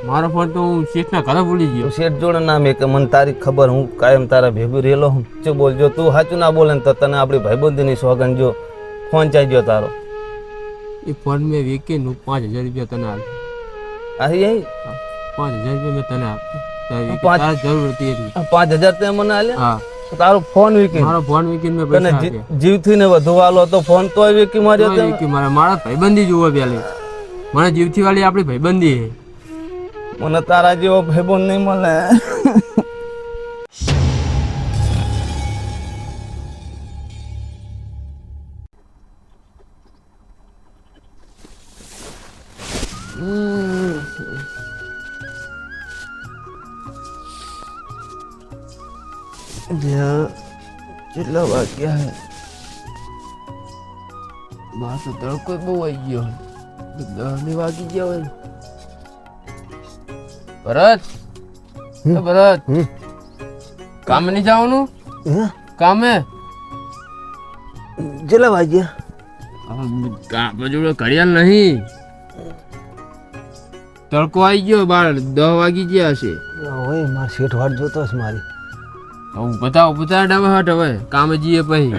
મારો ફોન તો હું શેઠના ઘરે ભૂલી ગયો. શેઠ જોડે ના મેં કે મને તારી ખબર, હું કાયમ તારા ભેગું રહેલો હું. શું બોલજો તું સાચું ના બોલે ને તો તને આપણી ભાઈબંધીની સોગન જો ફોન ચાઈ ગયો તારો. એ ફોન મેં વેચીને 5,000 રૂપિયા તને આપ. આહી આહી 5,000 રૂપિયા મેં તને આપ. પાંચ- જરૂર હતી એટલી. 5,000 તે મને આલ્યા? હા, તારો ફોન વીકી મારો ફોન વેચીને મેં તને પૈસા આપ્યા. જીવથી ને વધુ વાલો તો ફોન તોય વીકી માર્યો તે. કે મારા ભાઈબંધી જુઓ પેલી, મને જીવથી વાળી આપણી ભાઈબંધી છે. મને તારા જેવો ભાઈબંધ નહીં મળે. કેટલા વાગ્યા હે? બહાર તો તડકો બહુ આવી ગયો. 10 વાગી ગયા હોય. ભરત, એ ભરત, કામે નહીં જવાનું? કામે કેટલા વાગ્યા? કામ જોડે ઘડિયાળ નહીં. તડકો આવી ગયો, બાર 10 વાગી ગયા હશે. ઓય માર શેઠ વાટ જોતો છે મારી. બતાવ ડાબે હટ. હવે કામે જઈએ પછી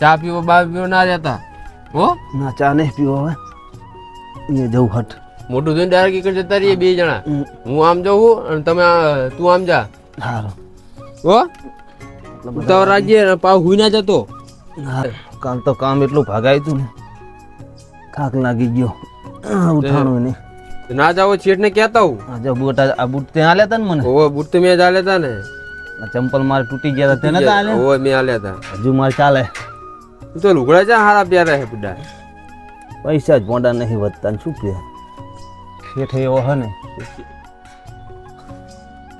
ચા પીવો બા પીવો ના રહેતા હો. ના ચા નહીં પીવો હવે, એ જવું હટ. મોટું થઈને ડાયરેક્ટ એકડ જતા રહીએ 2 જણા. હું આમ જાઉં અને તમે તું આમ જા. સારું હો ઉતાવળ રાખજે ને પાવ હુઈ ના જતો. કાલ તો કામ એટલું ભાગાયું તું ને, થાક લાગી ગયો, ઉઠાણું નહીં. ના જાવ શેઠ ને કહેતા હું. આજે બૂટ આ બૂટ ત્યાં આલ્યા તા ને મને. ઓવે બૂટ તો મેં જ આલ્યા તા ને. આ ચંપલ મારે તૂટી ગયા હતા તેને તા આલ્યા. ઓવે મેં આલ્યા તા. હજુ મારે ચાલે. તું તો લુગડા જા હારા પ્યારા હે બુડા. પૈસા જ મોડા નહીં વધતા ને શું પે શેઠ એવો હે ને.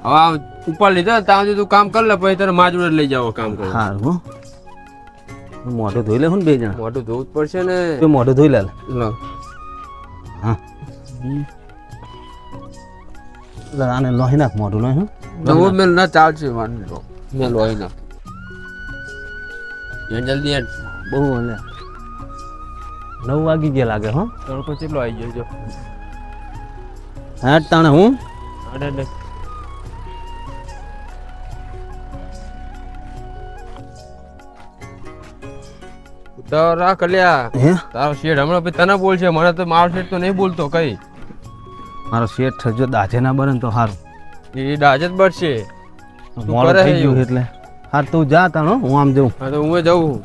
હવે ઉપર લીધા ત્યાં સુધી તું કામ કર લે, પછી તને મા જોડે લઈ જાવ કામ કરવા. સારું હો, મોઢું ધોઈ લે હું 2 જણા. મોઢું ધોવું જ પડશે ને. તું મોઢું ધોઈ લે. લો હા આને લોહી નાખ, મોઢું લોહી. નવો મેલ ના ચાલશે માની લો. મેલ હોય ના જલ્દી યાર. બહુ ઓલે 9 વાગી ગયા લાગે હો. તડકો કેટલો આવી ગયો જો. હા તાણે હું અડે તો રાખ લ્યા. હે તારો શેઠ હમણાં પછી તને બોલશે, મને તો મારો શેઠ તો નહીં બોલતો કઈ. મારો શેઠ જો દાજે ના બને ને તો સારું. એ ડાજ જ બળશે. મોડું કરે થઈ હે ગયું એવું? એટલે હા તું જા તાણો, હું આમ જઉં. હા તો હું જઉં.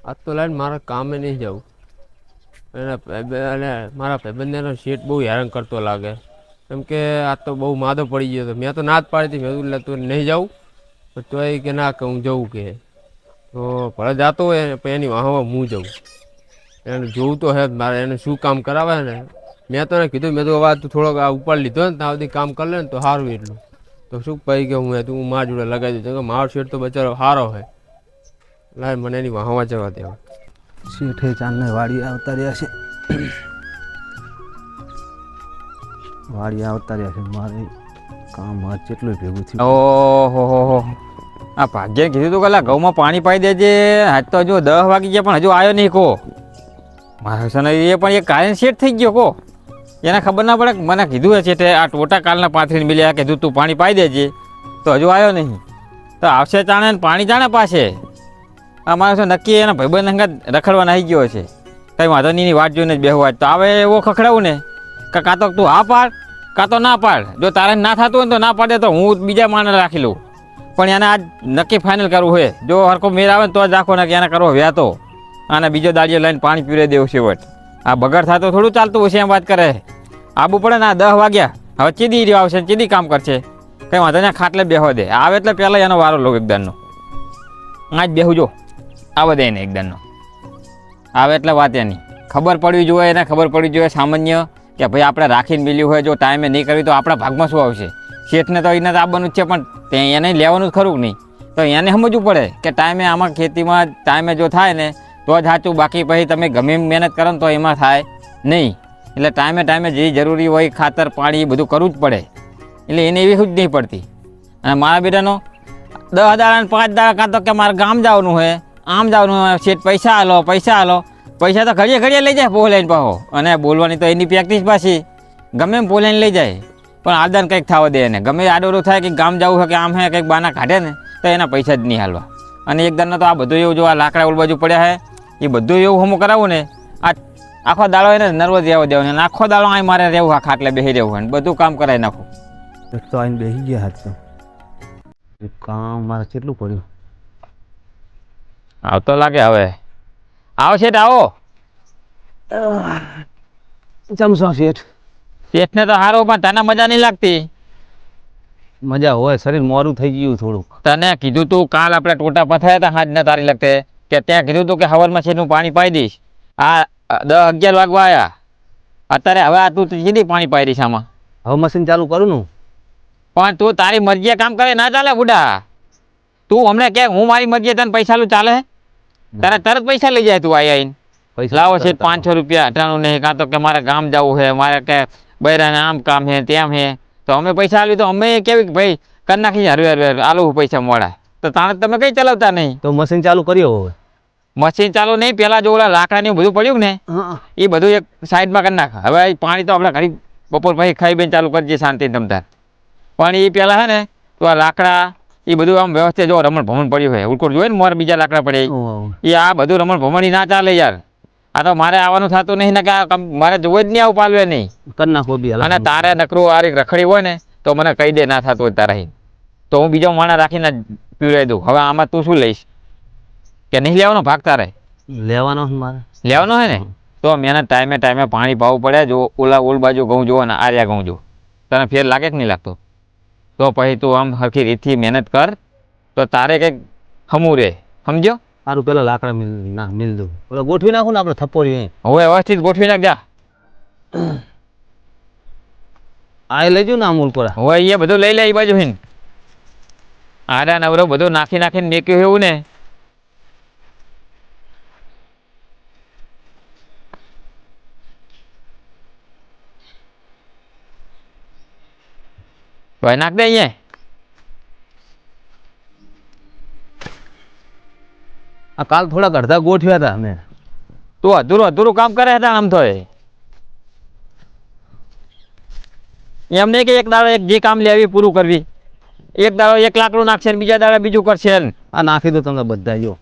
આજ તો લાઈન મારા કામે નહીં જવું. અને મારા ભાઈબંધનો શેઠ બહુ હેરાન કરતો લાગે, કેમ કે આજ તો બહુ માદો પડી ગયો હતો. મેં તો ના જ પાડી હતી, મેં તું નહીં જાઉં. પણ તો એ કે ના કે હું જવું કે. તો ભલે જાતો હોય પણ એની વાહમાં હું જઉં. એને જોવું તો હે મારે, એને શું કામ કરાવે ને. મેં તો એને કીધું, મેં તો હવે તું થોડોક આ ઉપર લીધો ને ત્યાં સુધી કામ કરી લે ને તો સારું એટલું. તો શું કહી કે હું મારા જોડે લગાવી દઉં, કે મારો શેઠ તો બચારો સારો હોય. લાય મને એની વાહમાં જવા દેવા. શેઠે ચાંદને વાડી આવતા રહ્યા છે. વાડી આવતા રહ્યા છે. મારે કામ આજ કેટલું ભેગું થયું. ઓહો આ ભાગ્યે કીધું તું કે ઘઉંમાં પાણી પાઈ દેજે. આજ તો હજુ 10 વાગી ગયા પણ હજુ આવ્યો નહીં કો. મારા સને એ પણ એક કાયન સેટ થઈ ગયો કો. એને ખબર ના પડે. મને કીધું છે તે આ ટોટા કાલના 35 મિલ્યા કીધું તું પાણી પાઈ દેજે, તો હજુ આવ્યો નહીં. તો આવશે જાણે ને પાણી જાણે પાસે. આ માણસ નક્કી એના ભાઈબંધ અંગત રખડવા નાહી ગયો છે. કંઈ વાંધો નહીં, વાટ જોઈને જ બેહવા. તો આવે એવો ખખડાવું ને કે કાં તો તું હા પાડ કાં તો ના પાડ. જો તારે ના થતું હોય ને તો ના પાડે તો હું બીજા માણસ રાખી લઉં. પણ એને આજ નક્કી ફાઇનલ કરવું હોય. જો હરકો મેર આવે ને તો જ રાખો ને કે એને કરવો વ્યાતો. આને બીજો દાડિયો લઈને પાણી પીવડાવી દેવું છે વટ. આ બગડ થતો થોડું ચાલતું હોય છે એમ વાત કરે. આબુ પડે ને આ 10 વાગ્યા. હવે ચીદી રહ્યો આવશે, ચીદી કામ કરશે. કંઈ વાંધો ને ખાટલે બેહવા દે. આવે એટલે પહેલાં એનો વારો લો એકદમનો. આ જ બેહું જો આવે દે એને એકદમનો. આવે એટલે વાત એની ખબર પડવી જોઈએ. એને ખબર પડવી જોઈએ સામાન્ય કે ભાઈ આપણે રાખીને મિલ્યું હોય, જો ટાઈમે નહીં કરવી તો આપણા ભાગમાં શું આવશે. શેઠને તો એને તો આવવાનું જ છે, પણ એને લેવાનું જ ખરું નહીં. તો એને સમજવું પડે કે ટાઈમે આમાં ખેતીમાં ટાઈમે જો થાય ને તો જ સાચું. બાકી પછી તમે ગમે એમ મહેનત કરો ને તો એમાં થાય નહીં. એટલે ટાઈમે જે જરૂરી હોય ખાતર પાણી એ બધું કરવું જ પડે. એટલે એને એવી જ નહીં પડતી. અને મારા બેટાનો 10 દાડા ને 5 દાડા કાં તો કે મારે ગામ જવાનું હોય, આમ જવાનું હોય, શેઠ પૈસા હાલો પૈસા તો ઘડીએ ઘડીએ લઈ જાય બોલાઈને પાહો. અને બોલવાની તો એની પ્રેક્ટિસ પાછી ગમે એમ બોલાઈને લઈ જાય, પણ આદાન કંઈક થવા દે ને. ગમે આડોડું થાય કે ગામ જવું હોય કે આમ હે કંઈક બાના કાઢે ને તો એના પૈસા જ નહીં હાલવા. અને એક દાડનો તો આ બધું એવું જો આ લાકડા ઓલ બાજુ પડ્યા હે એ બધું એવું હમું કરાવું ને આ આખો દાડો એને નર્વસ રહેવા દેવાનું અને આખો દાડો અહીં મારે રહેવું, આ ખાટલે બેસી રહેવું અને બધું કામ કરાવી નાખું. એક તો આઈને બેસી ગયા હાથ તો કામ મારે કેટલું પડ્યું. આવતો લાગે હવે. આવો શેઠ આવો. ચમસો શેઠ. શેઠને તો સારું પણ તને મજા નહીં લાગતી. મજા હોય, શરીર મોરું થઈ ગયું થોડુંક. તને કીધું તું કાલ આપણે ટોટા પથાયા હતા હાજના તારી લગતે કે ત્યાં કીધું તું કે હવારમાં શેઠનું પાણી પાઈ દઈશ. આ 10-11 વાગવા આવ્યા અત્યારે હવે આ તું સીધી પાણી પાઈ દઈશ આમાં. હવે મશીન ચાલુ કરું ને પણ તું તારી મરજીએ કામ કરે ના ચાલે બુડા. તું અમને કે હું મારી મરજીએ તને પૈસા લું ચાલે? તારે તરત પૈસા લઈ જાય તું આવીને. પૈસા લાવો છે 500 રૂપિયા અટાણું નહીં, કાં તો કે મારે ગામ જવું છે, મારે કે બૈરાને આમ કામ છે તેમ છે, તો અમે પૈસા આલ્યું તો અમે કેવી કે ભાઈ કરી નાખી હરવે આલું પૈસા મોડા તો તાણે તમે કઈ ચલાવતા નહીં. તો મશીન ચાલુ કર્યો હવે. મશીન ચાલુ નહીં, પેલા જો ઓલા લાકડાની બધું પડ્યું ને એ બધું એક સાઈડમાં કરી નાખ. હવે પાણી તો આપણે ઘડી બપોર પછી ખાઈ બેન ચાલુ કરજે શાંતિ તમતાર. પણ એ પેલા હે ને તો આ લાકડા એ બધું આમ વ્યવસ્થિત જો રમણ ભમણ પડ્યું હોય ઉડકોટ જોઈએ ને મોર બીજા લાકડા પડે એ આ બધું રમણ ભમણ ના ચાલે યાર. આ તો મારે આવવાનું થતું નહીં ને કે મારે જોવું જ નહીં, આવું પાલવે નહીં કરી નાખો બી. અને તારે નકરું આ રખડી હોય ને તો મને કહી દે ના થતું હોય તારા તો હું બીજો માણસ રાખીને પીવડાવી દઉં. હવે આમાં તું શું લઈશ કે નહીં લેવાનો ભાગ તારે? લેવાનો મારે લેવાનો હે ને તો મેને ટાઈમે પાણી પાવું પડે. જો ઓલા ઓલ બાજુ ઘઉં જુઓ ને આર્યા ઘઉં જુઓ, તને ફેર લાગે કે નહીં લાગતો? તો પછી તું આમ હરખી રીતથી મહેનત કર તો તારે કંઈક હમું રહે, સમજો? સારું પેલા લાકડા મિલ દઉં, પેલા ગોઠવી નાખું ને આપણે થપ્પોરી. હવે વ્યવસ્થિત ગોઠવી નાખજા. આ લેજો ને અમૂલ પર. હવે એ બધું લઈ લે એ બાજુ હિન આડા નવરો બધું નાખીને મેક્યું એવું ને ભાઈ નાખ દે અહીંયા. આ કાલ થોડાક અડધા ગોઠવ્યા હતા અમે. તું અધૂરું કામ કરે હતા આમ તો એમ નહીં કે એક દાડો એક જે કામ લેવી પૂરું કરવી. એક દાડો 1 લાકડું નાખશે ને બીજા દાડે બીજું કરશે ને. આ નાખી દો તમને બધા જો.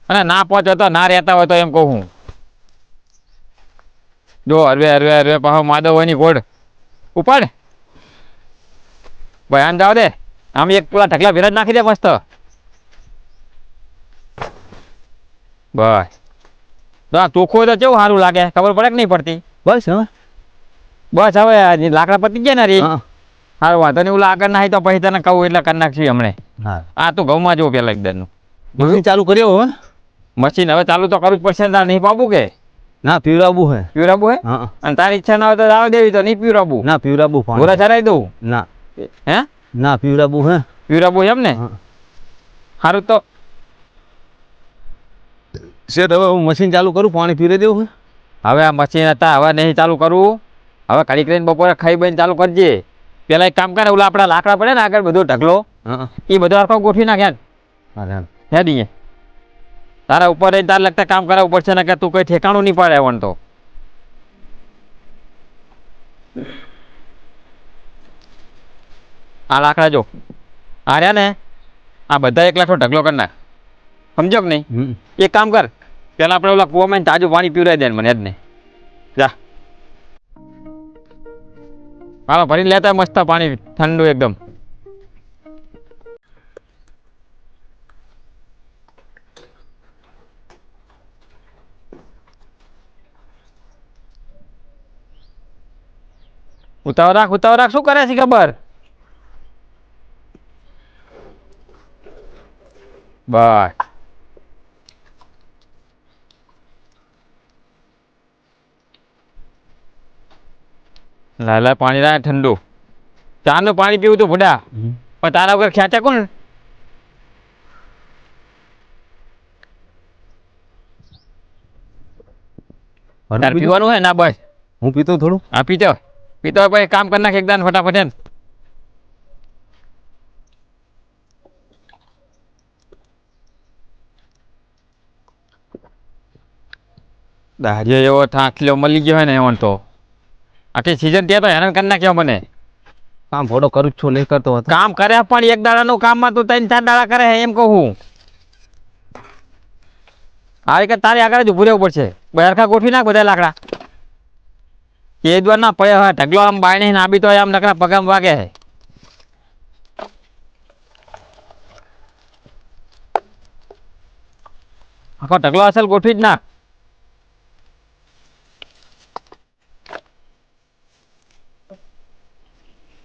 અને ના પહોંચો તો ના રહેતા હોય તો એમ કહું હું. જો હરવે પાછો માધવની ગોળ ઉપાડ ભાઈ આમ જાવ દે. આમ એક પેલા ઢગલા ભેરા નાખી દે મસ્ત. બસ તો આ ચોખ્ખું તો કેવું સારું લાગે, ખબર પડે કે નહીં પડતી? બસ હવે હવે લાકડા પતી ગયા ને રે સારું વાંધો નહીં. ઓલા આગળ નાખી તો પછી તને કહું એટલે કરી નાખશું હમણે. હા આ તું ઘઉંમાં જો પેલા એકદમનું મશીન ચાલુ કર્યો હવે. મશીન હવે ચાલુ તો કરવું જ પડશે ને. તારે નહીં પાવું કે ના પીવરાબું હે. પીવરાબું હે? હા. અને તારી ઈચ્છા ના હોય તો રાવ દેવી તો નહીં પીવરાબું. ના પીવરાબું ગોરા ચરાવી દઉં? ના હે ના પીવરાબું હે. પીવરાબું એમ ને? સારું તો શેઠ હવે હું મશીન ચાલુ કરું, પાણી પીરે દેવું હે. હવે આ મશીન હતા હવે નહીં ચાલુ કરવું. હવે ઘડી કરીને બપોરે ખાઈ બઈને ચાલુ કરજે. પેલા એક કામ કરે ઓલા આપણા લાકડા પડે ને આગળ બધો ઢગલો એ બધો આખો ગોઠવી નાખ્યા હે દી. તારા ઉપર તારે લગતા કામ કરાવવું પડશે ને કે તું કઈ ઠેકાણું નહીં પાડે વણ તો. આ લાકડા જો આ રહ્યા ને આ બધા 1 લાખનો ઢગલો કરી નાખ, સમજો કે નહીં? એક કામ કર પેલા આપણે ઓલા કૂવામાં તાજું પાણી પીવડાવી દે મને જ ને. જા હાલો ભરીને લેતા મસ્ત પાણી ઠંડુ એકદમ. ઉતાવળ રાખ શું કરે છે ખબર? બસ લાલા પાણી લાય ઠંડુ. ચાનું પાણી પીવું તું ભૂડા પણ તારા વગર ખેંચે કોણ? તાર પીવાનું હે ના? બસ હું પીતો થોડું. હા પીતો પછી કામ કરી નાખ એકદમ ફટાફટ. દાડિયો એવો થાંખલો મળી ગયો હોય ને એવો તો આખી સિઝન ત્યાં તો હેરાન કરી નાખ્યો મને. કામ ભોડો કરું જ છું નહીં કરતો હતો. કામ કરે પણ એક દાડાનું કામમાં તું 3-4 દાડા કરે એમ કહું. આવી કે તારી આગળ જ ઊભું રહેવું પડશે. બરખા ગોઠવી નાખ બધા લાકડા. એ દ્વાર ના પડે હોય ઢગલો આમ બાયણે નાબી તો આમ નકરા પગામ વાગે. આખો ઢગલો અસલ ગોઠવી જ નાખ.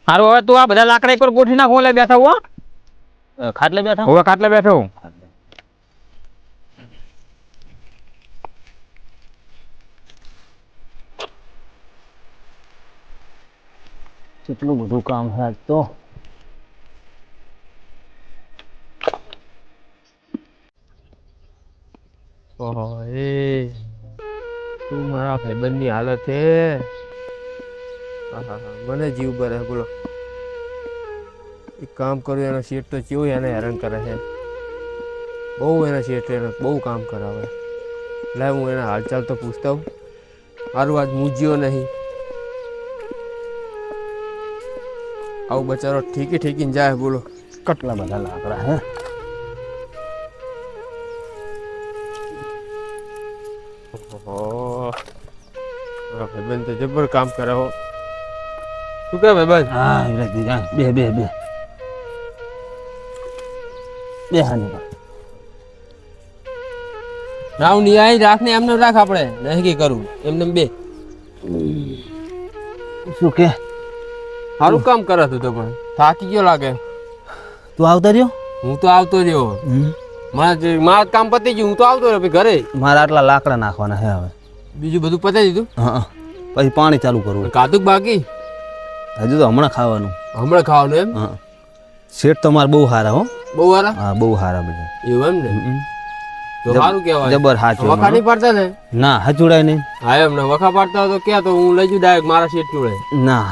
સારું હવે તું આ બધા લાકડા એક ગોઠવી નાખ. હું લે બેઠા હું ખાટલે બેઠા હવે ખાટલે બેઠો હું. કેટલું બધું કામ છે આજ તો. ઓહો એ તું મારા ભાઈબંધની હાલત છે. મને જીવ ભરે બોલો. એક કામ કરું એનો શેઠ તો કેવું એને હેરાન કરે છે. બહુ એના શેઠ એને બહુ કામ કરાવે. લાવ હું એના હાલચાલ તો પૂછતા હું. મારું આજ મૂજ્યો નહીં. આવું બચારો ઠીકીને જાય બોલો. કેટલા બધા લાકડા હે. ઓહો મારા ભાઈબંધ તો જબર કામ કરે હો. શું કહે ભાઈબંધ? હા બે બે બે બે હાની રાવ ની આઈ રાખ ને એમને રાખ. આપણે નહીં કે કરું એમને બે શું કે સારું કામ કરે તું તો પણ થાકી ગયો લાગે. તું આવતા રહ્યો? હું તો આવતો રહ્યો. મારા કામ પતી ગયું. હું તો આવતો રહ્યો ઘરે. મારા આટલા લાકડા નાખવાના હે હવે. બીજું બધું પતાવી દીધું? હા પછી પાણી ચાલુ કરવું. કાદુક બાકી હજુ તો હમણાં ખાવાનું. હમણાં ખાવાનું એમ? હા શેઠ તો મારે બહુ સારા હો. બહુ સારા? હા બહુ સારા બધા. એવું એમ ને? તો સારું કહેવાય. જબર હાચું. વખા નહીં પાડતા ને? ના હચુડાય નહીં. હા એમ ને વખા પાડતા હોય તો ક્યાં તો હું લઈ જઉં ડાયરેક્ટ મારા શેઠ જોડે. ના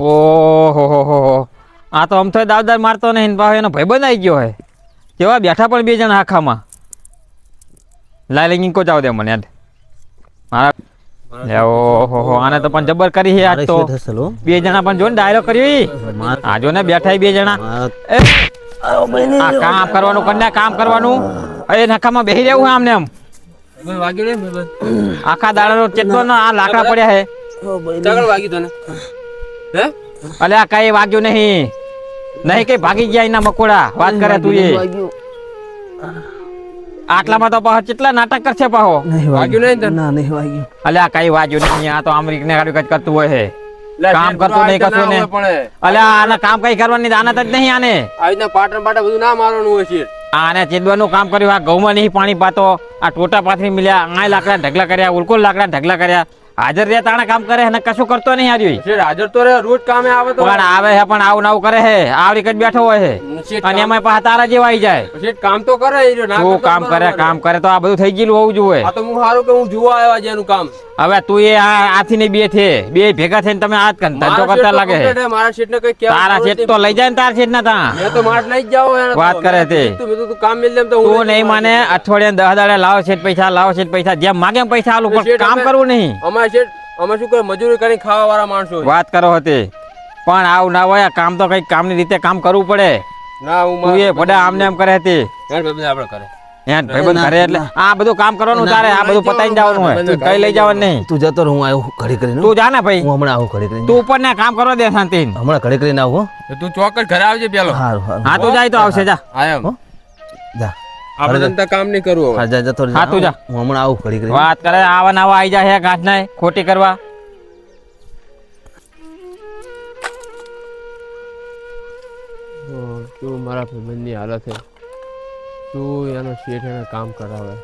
ઓહો આ તો આમ તો દાવદાર મારતો નહીં. એનો ભાઈબંધ આવી ગયો હે. કેવા બેઠા પણ બે જણા આખામાં. લાઈ લઈ કો જાવ દે મને યાદ. મારા ઓહો આને તો પણ જબર કરી છે આજ તો. બે જણા પણ જો ને ડાયલોગ કર્યો. આ જો ને બેઠા બે જણા. આ કામ કરવાનું કન્યા કામ કરવાનું. એ નખામાં બેસી રહેવું છે આમને આમ. વાગ્યું ને આખા દાડાનો ચેતનો આ લાકડા પડ્યા હે. વાગ્યું તને? હે અલે આ કઈ વાગ્યું નહીં. નહીં કઈ ભાગી ગયા એના મકોડા. વાત કરે તું એ. આટલામાં તો પાછો કેટલા નાટક કરશે પાછો. વાગ્યું નહીં તને? ના નહીં વાગ્યું. અલે આ કઈ વાગ્યું નહીં. આ તો અમરીક ને કઈ કરતું હોય છે. કામ કરતું નહીં કશું ને. અલે આને કામ કઈ કરવાની આનત જ નહીં આને. આવી રીતના પાટણ બધું ના મારવાનું હોય છે. આને ચેદવાનું કામ કર્યું. આ ઘઉંમાં નહીં પાણી પાતો. આ ટોટા પાથરી મિલ્યા. આ લાકડા ઢગલા કર્યા. ઉલકોલ લાકડા ઢગલા કર્યા. હાજર રે તાણે કામ કરે અને કશું કરતો નહીં હાર્યું. શેઠ હાજર તો રે રોજ કામે આવે તો પણ આવે છે પણ આવું નવું કરે છે. આવડી કઈ બેઠો હોય છે અને એમાં પાછા તારા જેવા આવી જાય. શેઠ કામ તો કરે એ ના તું કામ કરે તો આ બધું થઈ ગયેલું હોવું જોઈએ. આ તો હું સારું કે હું જોવા આવ્યા છે એનું કામ. હવે તું એ આથી ને બે ભેગા થઈને તમે આ ધંધો કરતા લાગે છે. મારા શેઠ ને કઈ કહેવા તારા શેઠ તો લઈ જાય ને તારા શેઠ ના તા. મેં તો માર લઈ જ જાવ વાત કરે તે. તું કામ મિલ લેમ તો તું નહીં માને અઠવાડિયે 10 દાડે લાવો શેઠ પૈસા જેમ માગે એમ પૈસા આલું પણ કામ કરવું નહીં. અમારા શેઠ અમે શું કરે મજૂરી કરીને ખાવા વાળા માણસો. વાત કરો હતી પણ આવું ના હોય. કામ તો કઈક કામની રીતે કામ કરવું પડે. ના હું તું એ ભડા આમને એમ કરે હતી. આપણે કરે ભાઈબંધ ઘરે એટલે આ બધું કામ કરવાનું તારે. આ બધું પતાઈને જવાનું હોય. કઈ લઈ જવાનું નહીં. તું જતો રહો. હું આવ્યો ઘડી કરીને. તું જા ને ભાઈ. હું હમણાં આવું ઘડી કરીને. તું ઉપર ને કામ કરવા દે શાંતિ. હમણાં ઘડી કરીને આવું. તું ચોક્કસ ઘરે આવજે પેલો. સારું હા તું જાય તો આવશે જા. આયા જા આપણે જનતા કામ નહીં કરવું. હા જા જતો હા તું જા. હું હમણાં આવું ઘડી કરીને. વાત કરે આવા નવા આવી જાય ગાંઠ ના ખોટી કરવા. તું મારા ભાઈબંધની હાલત છે. તું એનો શેઠ એને કામ કરાવે.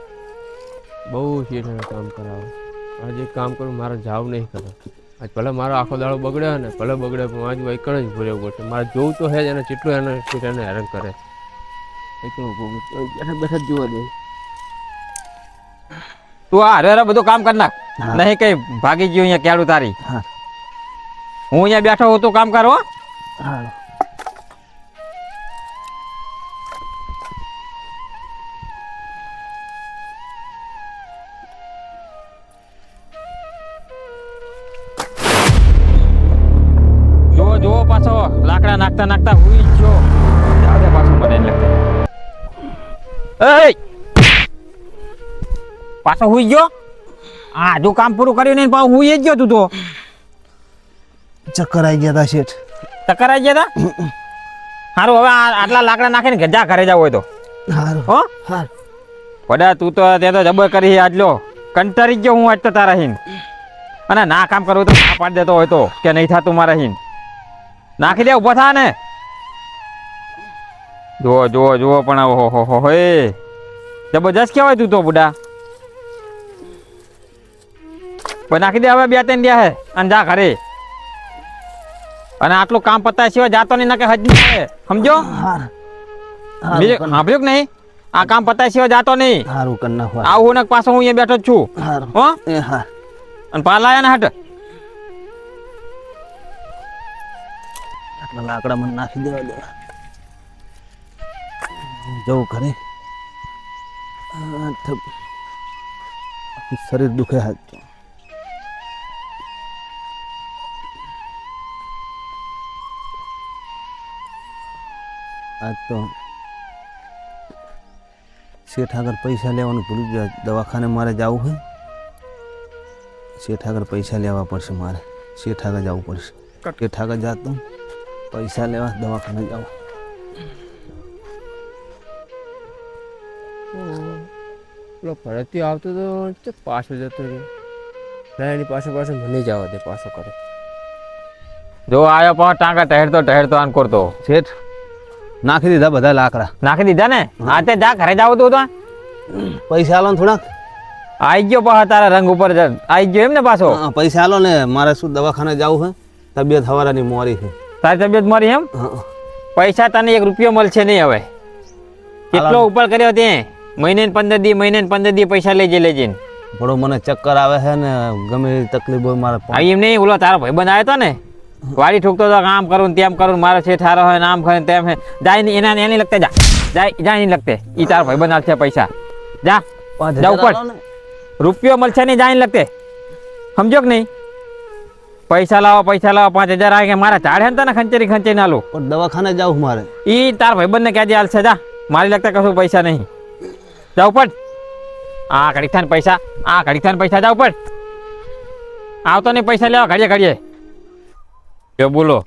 બહુ શેઠ એને કામ કરાવે. આજે કામ કરું મારે જાવ નહીં કરે. આજ ભલે મારો આખો દાડો બગડ્યો ને ભલે બગડે પણ આજ એકણ જ ભરેવું પડશે. મારે જોવું તો હે જ એને જેટલું એને શેઠ એને હેરાન કરે. બેઠા જોવા દે. તું આ હરે બધું કામ કર નાખ. નહીં કઈ ભાગી ગયું અહીંયા કેળું તારી. હું અહીંયા બેઠો હું તું કામ કરો. લાકડા નાખતા નાખતા હુઈ ગયો. જાવ દે પાછો મને એટલે એ પાછો હુઈ ગયો. આ જો કામ પૂરું કર્યું ને પાછો હુઈ જ ગયો તું તો. ચક્કર આવી ગયા હતા શેઠ. ચક્કર આવી ગયા તા. સારું હવે આટલા લાકડા નાખીને કે જા ઘરે જાવ હોય તો. હારું હો હાર વડા તું તો તે તો જબર કરી આજ લો કંટાળી ગયો હું આજ તો તારા હીન. અને ના કામ કરવું તો ના પાડી દેતો હોય તો કે નહીં થતું મારા હીન. નાખી દે ઊભો થા ને. જુઓ જુઓ જુઓ પણ હો હે જબરજસ્ત કહેવાય તું તો બુડા. પણ નાખી દે હવે 2-3 દે હે અને જા ઘરે. અને આટલું કામ પતાય સિવાય જાતો નહીં ના કે હજ નહીં આવે સમજો. હાર બીજું સાંભળ્યું કે નહીં આ કામ પતાય સિવાય જાતો નહીં. હારું કરી નાખો. આવું ને પાછો હું અહીંયા બેઠો જ છું. હારું હો એ હાર. અને પાલા આયા ને હટ આટલા લાકડા મને નાખી દેવા દે. જવું ઘરે. શરીર દુખે હાથ. આજ તો શેઠ આગળ પૈસા લેવાનું ભૂલી ગયા. દવાખાને મારે જવું હોય. શેઠ આગળ પૈસા લેવા પડશે મારે. શેઠ આગળ જવું પડશે. શેઠ આગળ જાતો પૈસા લેવા દવાખાને જાઉં. પેલો ફરતી આવતો તો પાછો જતો રહ્યો. ના એની પાછો પાછો મને જવા દે પાછો કરે. જો આયો પણ ટાંકા ટહેરતો આન કરતો. શેઠ નાખી દીધા બધા લાકડા. નાખી દીધા ને આ તે જા ઘરે જાવ તું તો પૈસા આલો ને થોડાક. આઈ ગયો પાછા તારા રંગ ઉપર આઈ ગયો એમ ને પાછો. હા, પૈસા આલો ને. મારે શું દવાખાને જવું છે. તબિયત હવારાની મોરી છે. તારી તબિયત મારી એમ. હા. પૈસા તને 1 રૂપિયો મળશે નહીં હવે. કેટલો ઉપર કર્યો તે મહિને 15 દી પૈસા લેજે. થોડો મને ચક્કર આવે છે ને ગમે એવી તકલીફ હોય મારે. આ એમ નહીં ઓલો તારો ભાઈબંધ આવ્યો હતો ને વાડી ઠોકતો હતો આમ કરું ને તેમ કરું મારો છે ઠારો હોય ને આમ કરે ને તેમ જાય ને એની લગતે જાય નહીં લગતે ઈ તારો ભાઈબંધ આવશે પૈસા જા જાવ પણ રૂપિયો મળશે નહીં જાય લગતે સમજો કે નહીં. પૈસા લાવો 5000 આવે કે મારા ચાડે ને તને ખંચેરી ના લો. પણ દવાખાને જાઉં મારે. ઈ તાર ભાઈબંધને ક્યાં જે હાલશે જા મારી લગતા કશું પૈસા નહીં. જાવ પણ આ ઘડીક થાય પૈસા જાવ પણ આવતો નહીં પૈસા લેવા ઘડીએ જો બોલો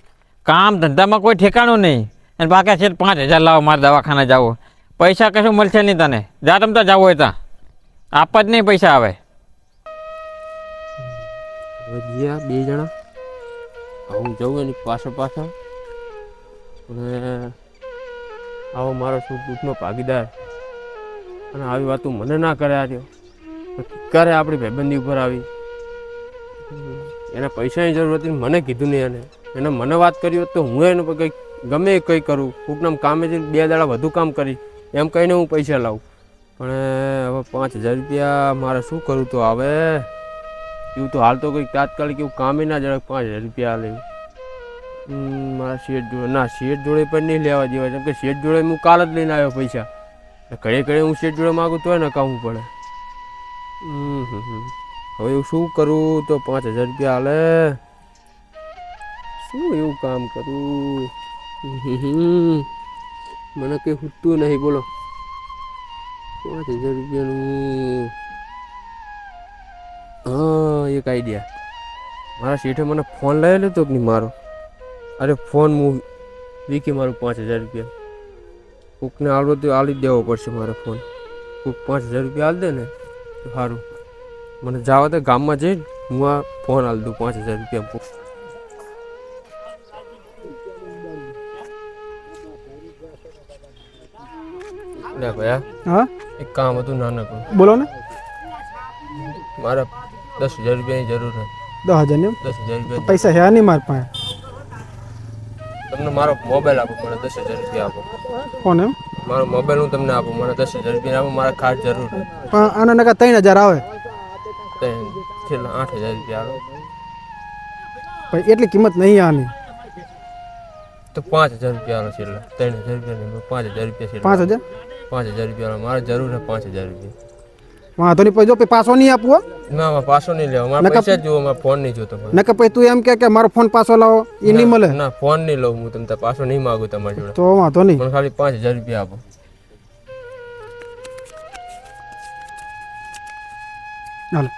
કામ ધંધામાં કોઈ ઠેકાણું નહીં અને બાકી છે 5000 લાવો મારે દવાખાને જાવું પૈસા કશું મળશે નહીં તને જા તમ તો જવું હોય ત્યાં આપવા જ નહીં પૈસા આવે. ગયા 2 જણા હું જવું એની પાછળ અને આવો મારો સુખ દુઃખનો ભાગીદાર અને આવી વાતો મને ના કરે આવ્યો કરે આપણી ભાઈબંધી ઉપર આવી. એને પૈસાની જરૂર હતી મને કીધું નહીં. એને મને વાત કરી હોત તો હું એને કંઈક ગમે કંઈ કરું કોકનામ કામે જઈને 2 દાડા વધુ કામ કરી એમ કહીને હું પૈસા લાવું. પણ હવે 5000 રૂપિયા મારે શું કરું તો હવે એવું તો હાલ તો કંઈક તાત્કાલિક એવું કામે ના જડે 5000 રૂપિયા લેવું. મારા શેઠ જોડે પણ નહીં લેવા જેવા કેમ કે શેઠ જોડે હું કાલ જ લઈને આવ્યો પૈસા. ઘડે હું શેઠ જોડે માગું તોય નકામવું પડે. હવે એવું શું કરું તો 5000 રૂપિયા હાલે શું એવું કામ કરું. મને કંઈ ખૂટતું નહીં બોલો. 5000 રૂપિયાનું હા એક આઈડિયા. મારા શેઠે મને ફોન લાવેલો હતો કે નહીં મારો. અરે ફોન હું વીકી મારું 5000 રૂપિયા કોકને આવડો તો આલી જ દેવો પડશે મારે ફોન. કોક 5000 રૂપિયા આલી દે ને તો સારું. મને જવા દે ગામમાં જઈને હું આ ફોન આલી દઉં 5000 રૂપિયા. અરે ભયા હા એક કામ હતું નાનકડું. બોલો ને. મારે 10000 રૂપિયાની જરૂર છે. 10000 ને 10000 રૂપિયા પૈસા હે નહીં મારી પાસે. તમને મારો મોબાઈલ આપો મને 10000 રૂપિયા આપો. કોણ એમ મારો મોબાઈલ હું તમને આપું મને 10000 રૂપિયા આપો મારે ખાસ જરૂર છે. પણ આના નકા 3000 આવે છેલ્લા 8000 રૂપિયા આવે પણ એટલી કિંમત નહીં આની. તો 5000 રૂપિયા આવે છેલ્લા 3000 રૂપિયા નહીં 5000 રૂપિયા છેલ્લા 5000 5000 રૂપિયા મારે જરૂર છે 5000 રૂપિયા. વાંધો નહીં, પછી જો પછી પાછો નહીં આપવો. ના મારે પાછો નહીં લેવો, મારા પૈસા જ જુઓ, મારે ફોન નહીં જોતો ભાઈ. નકર પછી તું એમ કે મારો ફોન પાછો લાવો, એ નહીં મળે. ના ફોન નહીં લઉં હું, તમને પાછો નહીં માગું તમારી જોડે. તો વાંધો નહીં. મને ખાલી 5000 રૂપિયા આપો. હાલો.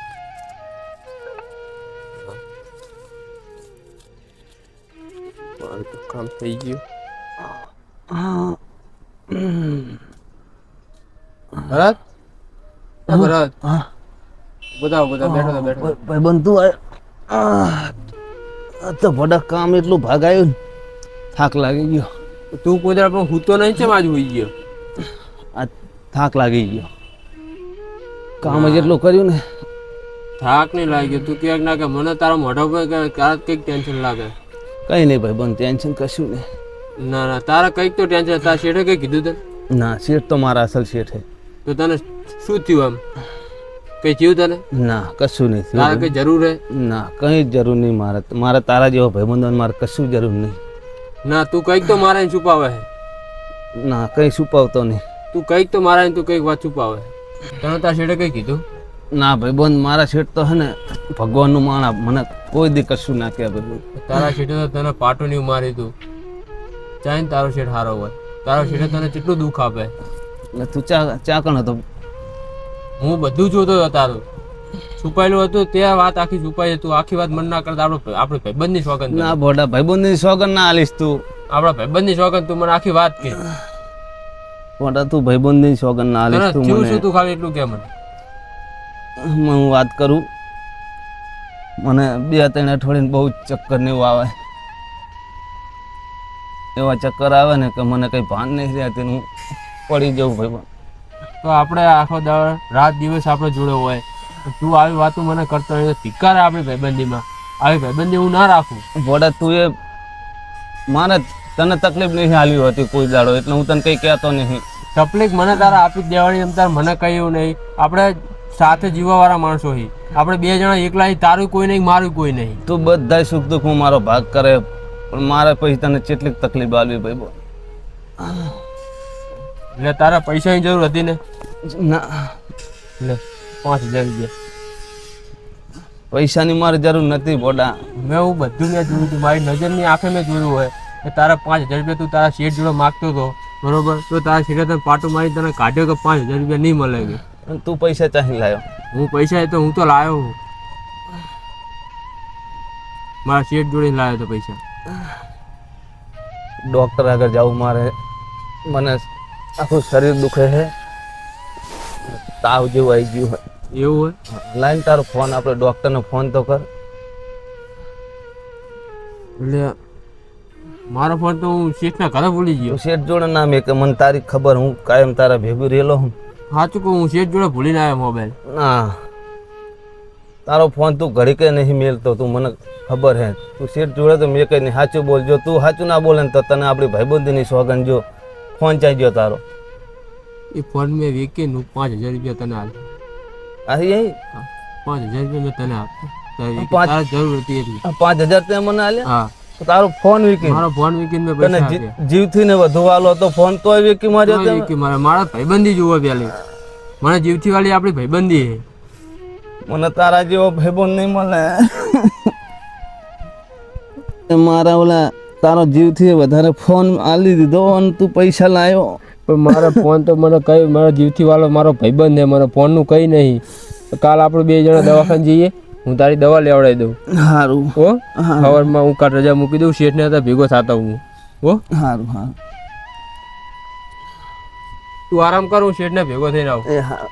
મારું તો કામ થઈ ગયું. ભરત, એ ભરત, બતાવો બેઠો તો બેઠો. ભાઈબંધ તું આ તો ભડા કામ એટલું ભાગાયું ને, થાક લાગી ગયો. તું કોઈ દાડો પણ હું તો નહીં છે, આજ હોઈ ગયો. આ થાક લાગી ગયો, કામ જ એટલું કર્યું ને. થાક નહીં લાગ્યો, તું ક્યાંક ના કે મને તારા મોઢા પર ક્યારેક કંઈક ટેન્શન લાગે. કઈ નહીં ભાઈબંધ, ટેન્શન કશું નહીં. ના ના, તારા કંઈક તો ટેન્શન. તારા શેઠે કંઈ કીધું તને? ના, શેઠ તો મારા અસલ શેઠ હે. તો તને શું થયું? આમ કઈ થયું તને? ના, કશું નહીં તારે થયું. કઈ જરૂર હે? ના, કઈ જ જરૂર નહીં. મારે તારા જેવો ભાઈબંધો મારે કશું જરૂર નહીં. ના, તું કંઈક તો મારા છુપાવે હે. ના, કઈ છુપાવતો નહીં. તું કંઈક તો મારા તું કંઈક વાત છુપાવે. તને તારા શેઠે કંઈ કીધું? ના ભાઈબંધ, મારા શેઠ તો હે ને ભગવાનનું માણા, મને કોઈ દી કશું ના કહે ભાઈબંધ. તારા શેઠે તો તને પાટું મારી તું. ચાઈ તારો શેઠ હારો હોય. તારો શેઠે તને કેટલું દુઃખ આપે. એટલે તું ચાકણ હતો. હું બધું જોતો હતો તારું. છુપાયેલું હતું તે વાત આખી છુપાઈ. તું આખી વાત મન ના કરતા આપણે ભાઈબંધની સોગંદ. ના ભોડા, ભાઈબંધની સોગંદ ના આલીશ તું. આપણા ભાઈબંધની સોગંદ તું મને આખી વાત કે. ભોડા તું ભાઈબંધની સોગંદ ના આલીશ તું થયું મને. શું? તું ખાલી એટલું કે મને. હું વાત કરું, મને 2-3 અઠવાડિયે બહુ ચક્કર ને એવું આવે. એવા ચક્કર આવે ને કે મને કઈ ભાન નહીં રહેતી, હું પડી જાઉં ભાઈબંધ. તો આપણે આખો રાત દિવસ આપણે જોડે હોય, તું આવી વાતો મને કરતો હોય તો ધિક્કાર આપણી ભાઈબંધીમાં. આવી ભાઈબંધી હું ના રાખું. ભોડા તું એ મારે તને તકલીફ નહીં આલી હતી કોઈ દાડો, એટલે હું તને કઈ કહેતો નહીં. તકલીફ મને તારા આપી જ દેવાની, એમ તારે મને કહ્યું નહીં. આપણે સાથે જીવવાવાળા માણસો હી. આપણે 2 જણા એકલા હી. તારું કોઈ નહીં, મારું કોઈ નહીં. તું બધા સુખ દુઃખ હું મારો ભાગ કરે, પણ મારે પછી તને કેટલીક તકલીફ આલવી ભાઈ. એટલે તારા પૈસાની જરૂર હતી ને? ના, લે 5000 રૂપિયા. પૈસાની મારે જરૂર નથી ભોડા. મેં હું બધું મેં જોયું હતું, મારી નજરની આંખે મેં જોયું હોય કે તારા 5000 રૂપિયા તું તારા શેઠ જોડે માગતો હતો, બરોબર? તો તારા શેઠે તને પાટું મારી તને કાઢ્યો કે 5000 રૂપિયા નહીં મળે. અને તું પૈસા ચાહી લાયો? હું પૈસા તો હું તો લાવ્યો હું, મારા શેઠ જોડે લાવ્યો તો પૈસા. ડૉક્ટર આગળ જાવું મારે, મને આખું શરીર દુખે છે, તાવ જેવું આવી ગયું હોય. એવું હોય? લાઈન તારો ફોન, આપણે ડૉક્ટરને ફોન તો કર. એટલે મારો ફોન તો હું શેઠના ઘરે ભૂલી ગયો. તું શેઠ જોડે ના મેં કે મને તારી ખબર, હું કાયમ તારા ભેગું રહેલો હું. સાચું કહું, હું શેઠ જોડે ભૂલીને આવ્યો મોબાઈલ. ના, તારો ફોન તું ઘડી કે નહીં મેલતો, તું મને ખબર હે. તું શેઠ જોડે તો મેં કઈ નહીં. સાચું બોલજો, તું સાચું ના બોલે ને તો તને આપણી ભાઈબંધીની સોગંદ જો ફોન ચાઈ ગયો તારો. એ ફોન મેં વેચીને 5000 રૂપિયા તને આપ્યો. આહી અહીં 5000 રૂપિયા મેં તને આપ્યો. પાંચ- જરૂર હતી એટલી. 5000 તે મને આલ્યા? હા, તો તારો ફોન વીકી, મારો ફોન વેચીને મેં તને પૈસા આપ્યા. જીવથી ને વધુ વાલો તો ફોન તોય વીકી માર્યો તોય તે. વેચી મારા ભાઈબંધી જુઓ પેલી. મને જીવથી વાળી આપણી ભાઈબંધી છે. મને તારા જેવો ભાઈબંધ નહીં મળે. મારા ઓલા તારો જીવથી વધારે ફોન આલી દીધો અને તું પૈસા લાયો. પણ મારો ફોન તો મને કઈ, મારો જીવથી વાળો મારો ભાઈબંધ છે, મને ફોનનું કંઈ નહીં. કાલ આપણે 2 જણા દવાખાને જઈએ, હું તારી દવા લેવડાવી દઉં. સારું હો, સવારમાં હું કાલ રજા મૂકી દઉં, શેઠને હતા ભેગો થતા હું. હો, સારું સારું. તું આરામ કર, હું શેઠને ભેગો થઈને આવું. એ હા.